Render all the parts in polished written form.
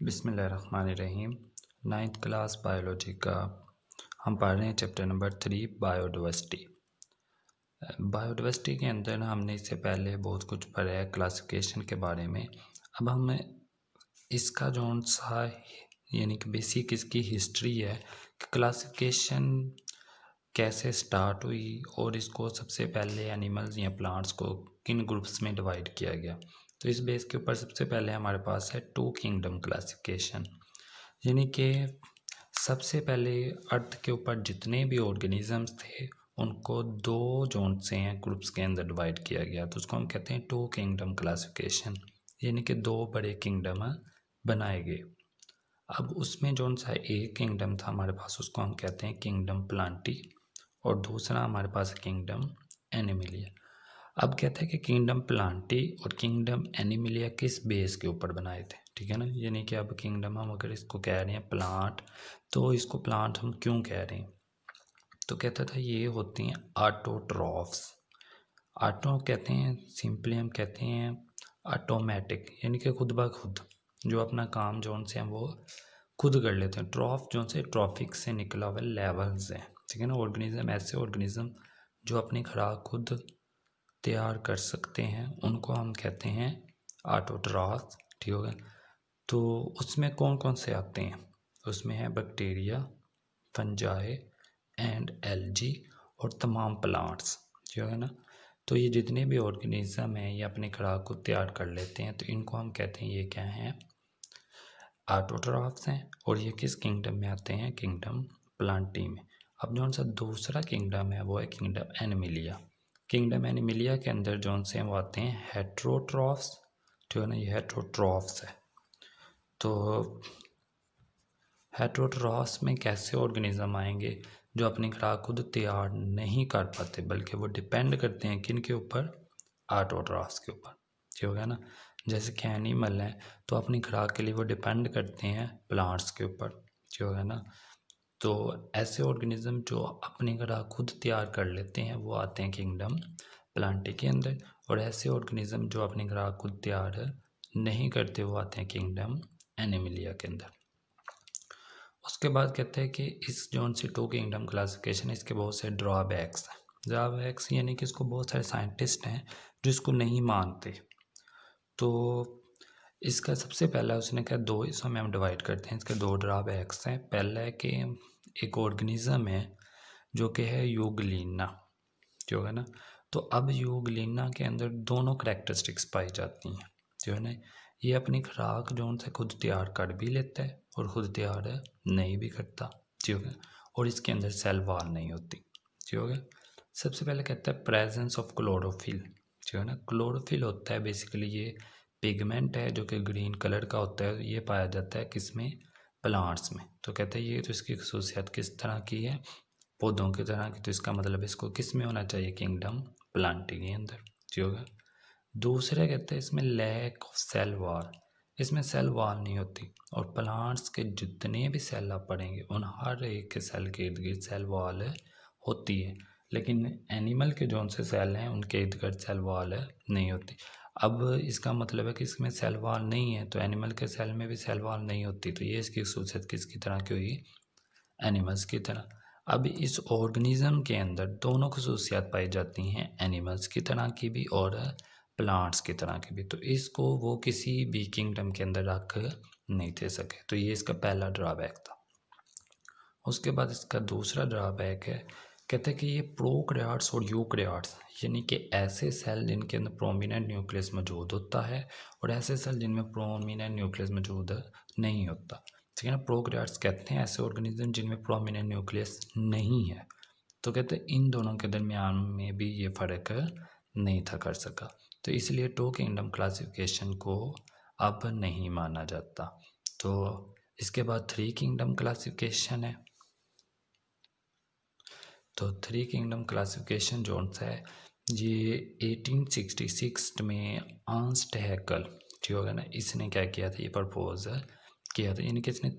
बिस्मिल्लाहिर्रहमानिर्रहीम। 9th class biology का हम पढ़ रहे हैं चैप्टर नंबर 3 बायोडाइवर्सिटी। बायोडाइवर्सिटी के अंदर ना हमने इससे पहले बहुत कुछ पढ़ा है क्लासिफिकेशन के बारे में। अब हम इसका जो सा यानी कि बेसिक इसकी हिस्ट्री है कि क्लासिफिकेशन कैसे स्टार्ट हुई और इसको सबसे पहले एनिमल्स या प्लांट्स को किन ग्रुप्स में डिवाइड किया गया। तो इस बेस के ऊपर सबसे पहले हमारे पास है 2 किंगडम क्लासिफिकेशन, यानी कि सबसे पहले अर्थ के ऊपर जितने भी ऑर्गेनिजम्स थे उनको 2 जोन से हैं ग्रुप्स के अंदर डिवाइड किया गया। तो उसको हम कहते हैं 2 किंगडम क्लासिफिकेशन, यानी कि 2 बड़े किंगडम बनाए गए। अब उसमें जो सा एक किंगडम था हमारे पास उसको हम कहते हैं किंगडम प्लांटी और दूसरा हमारे पास किंगडम एनिमलिया। अब कहते हैं कि किंगडम प्लांटी और किंगडम एनिमलिया किस बेस के ऊपर बनाए थे, ठीक है ना। यानी कि अब किंगडम हम अगर इसको कह रहे हैं प्लांट, तो इसको प्लांट हम क्यों कह रहे हैं, तो कहता था ये होती हैं ऑटोट्रॉफ्स। ऑटो कहते हैं सिंपली हम कहते हैं ऑटोमेटिक, यानी कि खुद ब खुद जो अपना काम जो उनसे हम वो खुद कर लेते हैं। ट्रॉफ जो से ट्रॉफिक से निकला हुआ लेवल्स हैं, ठीक है ना। ऑर्गेनिज्म ऐसे ऑर्गेनिज्म जो अपनी खुराक खुद तैयार कर सकते हैं उनको हम कहते हैं ऑटोट्रॉफ्स, ठीक हो गया। तो उसमें कौन कौन से आते हैं, उसमें है बैक्टीरिया, फंजाई एंड एल्गी और तमाम प्लांट्स, ठीक है ना। तो ये जितने भी ऑर्गेनिज्म हैं ये अपनी खुराक को तैयार कर लेते हैं, तो इनको हम कहते हैं ये क्या हैं, ऑटोट्रॉफ्स हैं। और ये किस किंगडम में आते हैं, किंगडम प्लांटी में। अब जो सा दूसरा किंगडम है वो है किंगडम एनिमलिया। किंगडम एनिमलिया के अंदर जो से वो आते हैं हेट्रोट्रॉफ्स, ठीक है ना, ये हेट्रोट्रॉफ्स है। तो हेट्रोट्रॉफ्स में कैसे ऑर्गेनिज्म आएंगे, जो अपनी खुराक खुद तैयार नहीं कर पाते बल्कि वो डिपेंड करते हैं किन के ऊपर, ऑटोट्रॉफ्स के ऊपर, ठीक हो गया ना। जैसे कि एनिमल हैं तो अपनी खुराक के लिए वो डिपेंड करते हैं प्लांट्स के ऊपर, ठीक हो गया ना। तो ऐसे ऑर्गेनिज्म जो अपनी खुराक खुद तैयार कर लेते हैं वो आते हैं किंगडम प्लांटी के अंदर, और ऐसे ऑर्गेनिज्म जो अपनी खुराक खुद तैयार नहीं करते वो आते हैं किंगडम एनिमलिया के अंदर। उसके बाद कहते हैं कि इस जोन से 2 किंगडम क्लासिफिकेशन इसके बहुत से ड्रॉबैक्स हैं। ड्रॉबैक्स यानी कि इसको बहुत सारे साइंटिस्ट हैं जो इसको नहीं मानते। तो इसका सबसे पहला उसने कहा 2 हिस्सों में हम डिवाइड करते हैं, इसके 2 ड्रॉबैक्स हैं। पहला है कि एक ऑर्गेनिज्म है जो कि है यूग्लिना, जो है ना। तो अब यूग्लिना के अंदर दोनों करेक्टरिस्टिक्स पाई जाती हैं, जो है ना। ये अपनी खुराक जो उनसे खुद तैयार कर भी लेता है और खुद तैयार नहीं भी करता, ठीक है। और इसके अंदर सेल वॉल नहीं होती, ठीक है। सबसे पहले कहता है प्रेजेंस ऑफ क्लोरोफिल, ठीक है ना। क्लोरोफिल होता है बेसिकली ये पिगमेंट है जो कि ग्रीन कलर का होता है, ये पाया जाता है किसमें, प्लांट्स में। तो कहते हैं ये तो इसकी खसूसियत किस तरह की है, पौधों की तरह की। तो इसका मतलब इसको किस में होना चाहिए, किंगडम प्लांटी के अंदर, ठीक होगा। दूसरा कहते हैं इसमें लैक ऑफ सेल वॉल, इसमें सेल वॉल नहीं होती। और प्लांट्स के जितने भी सेल आप पढ़ेंगे उन हर एक के सेल के इर्द गिर्द सेल वॉल होती है, लेकिन एनिमल के जो से सेल हैं उनके इर्द गिर्द सेल वॉल नहीं होती। अब इसका मतलब है कि इसमें सेल वॉल नहीं है तो एनिमल के सेल में भी सेल वॉल नहीं होती। तो ये इसकी खसूसियत किसकी तरह की हुई, एनिमल्स की तरह। अब इस ऑर्गेनिज्म के अंदर दोनों खसूसियात पाई जाती हैं, एनिमल्स की तरह की भी और प्लांट्स की तरह की भी। तो इसको वो किसी भी किंगडम के अंदर रख नहीं थे सके। तो ये इसका पहला ड्रॉबैक था। उसके बाद इसका दूसरा ड्रॉबैक है, कहते हैं कि ये प्रोकैरियोट्स और यूकैरियोट्स, यानी कि ऐसे सेल जिनके अंदर प्रोमिनेंट न्यूक्लियस मौजूद होता है और ऐसे सेल जिनमें प्रोमिनेंट न्यूक्लियस मौजूद नहीं होता, ठीक है ना। प्रोकैरियोट्स कहते हैं ऐसे ऑर्गेनिज्म जिनमें प्रोमिनेंट न्यूक्लियस नहीं है। तो कहते हैं इन दोनों के दरमियान में भी ये फ़र्क नहीं था कर सका, तो इसलिए 2 किंगडम क्लासिफिकेशन को अब नहीं माना जाता। तो इसके बाद 3 किंगडम क्लासिफिकेशन है। तो 3 किंगडम क्लासिफिकेशन जो है ये 1866 में अर्नस्ट हैकेल, ठीक होगा ना, इसने क्या किया था, ये प्रपोज किया था, यानी कि इसने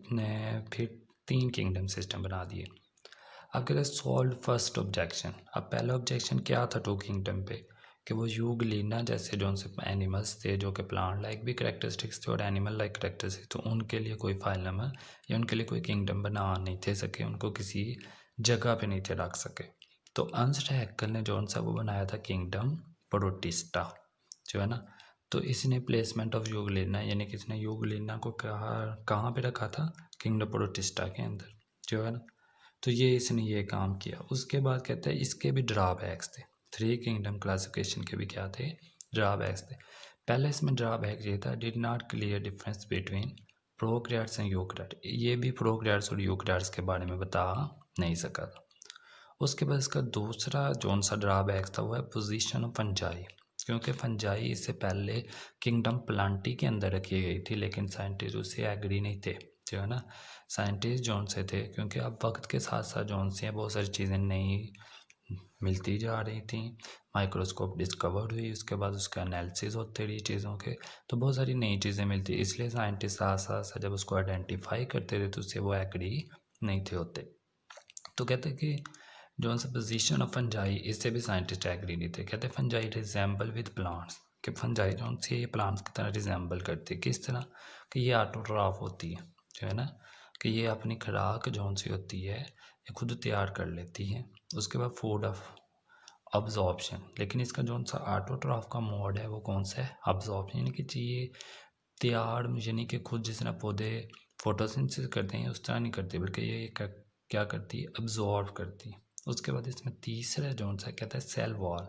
फिर 3 किंगडम सिस्टम बना दिए। अब कहते हैं सॉल्व फर्स्ट ऑब्जेक्शन। अब पहला ऑब्जेक्शन क्या था 2 किंगडम पे, कि वो यूग्लिना जैसे जो उनसे एनिमल्स थे जो कि प्लांट लाइक भी करेक्टरिस्टिक्स थे और एनिमल लाइक करेक्टरिस्टिक्स, तो उनके लिए कोई फाइलम या उनके लिए कोई किंगडम बना नहीं थे सके, उनको किसी जगह पे नहीं थे रख सके। तो अर्नस्ट हैक्कल ने जो सा वो बनाया था किंगडम प्रोटिस्टा जो है ना। तो इसने प्लेसमेंट ऑफ यूग्लिना यानी कि इसने यूग्लिना को कहाँ पे रखा था, किंगडम प्रोटिस्टा के अंदर जो है ना। तो ये इसने ये काम किया। उसके बाद कहते हैं इसके भी ड्रॉबैक्स थे, 3 किंगडम क्लासिफिकेशन के भी क्या थे, ड्रॉबैक्स थे। पहले इसमें ड्रॉबैक ये था, did not clear difference between prokaryotes and eukaryotes, ये भी प्रोकैरियोट्स और यूकैरियोट्स के बारे में बता नहीं सका था। उसके बाद इसका दूसरा जो सा ड्रॉबैक था वो है पोजीशन ऑफ फंजाई, क्योंकि फंजाई इससे पहले किंगडम प्लांटी के अंदर रखी गई थी, लेकिन साइंटिस्ट उससे एग्री नहीं थे जो है ना। साइंटिस्ट जौन से थे, क्योंकि अब वक्त के साथ साथ जौन से हैं बहुत सारी चीज़ें नई मिलती जा रही थी, माइक्रोस्कोप डिस्कवर्ड हुई, उसके बाद उसका एनालिसिस होते रही चीज़ों के, तो बहुत सारी नई चीज़ें मिलती, इसलिए साइंटिस्ट साथ साथ जब उसको आइडेंटिफाई करते थे तो उससे वो एग्री नहीं थे होते। तो कहते कि जो सा पोजीशन ऑफ फंजाई, इससे भी साइंटिस्ट एग्री नहीं थे। कहते फंजाई रिजेंबल विद प्लांट्स, कि फंजाई जो से ये प्लांट्स की तरह रिजेंबल करती है, किस तरह कि ये ऑटोट्रॉफ होती है जो है ना, कि ये अपनी खुराक जो सी होती है ये खुद तैयार कर लेती है। उसके बाद फूड ऑफ अब्जॉर्प्शन, लेकिन इसका जो सा ऑटोट्रॉफ का मोड है वो कौन सा है, अब्जॉर्प्शन, यानी कि चाहिए तैयार, यानी कि खुद जिस तरह पौधे फोटोसिंथेसिस करते हैं उस तरह नहीं करते, बल्कि ये क्या करती है, अब्जॉर्ब करती है। उसके बाद इसमें तीसरा जो सा कहता है सेल वॉल।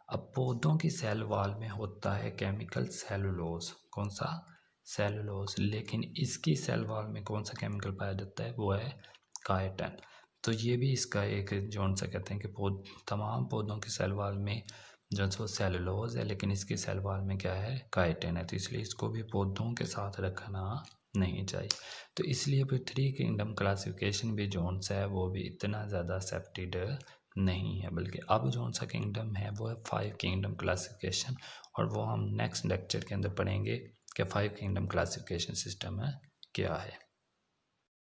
अब पौधों की सेल वॉल में होता है केमिकल सेलुलोज, कौन सा, सेलुलोज, लेकिन इसकी सेल वॉल में कौन सा केमिकल पाया जाता है, वो है काइटिन। तो ये भी इसका एक जो सा कहते हैं कि तमाम पौधों की सेल वॉल में जो सा सेलुलोज है, लेकिन इसकी सेल वॉल में क्या है, काइटिन है, तो इसलिए इसको भी पौधों के साथ रखना नहीं चाहिए। तो इसलिए फिर 3 किंगडम क्लासिफिकेशन भी जोन सा है वो भी इतना ज़्यादा एक्सेप्टेड नहीं है, बल्कि अब जो सा किंगडम है वो है 5 किंगडम क्लासिफिकेशन, और वो हम नेक्स्ट लेक्चर के अंदर पढ़ेंगे कि 5 किंगडम क्लासिफिकेशन सिस्टम है क्या है।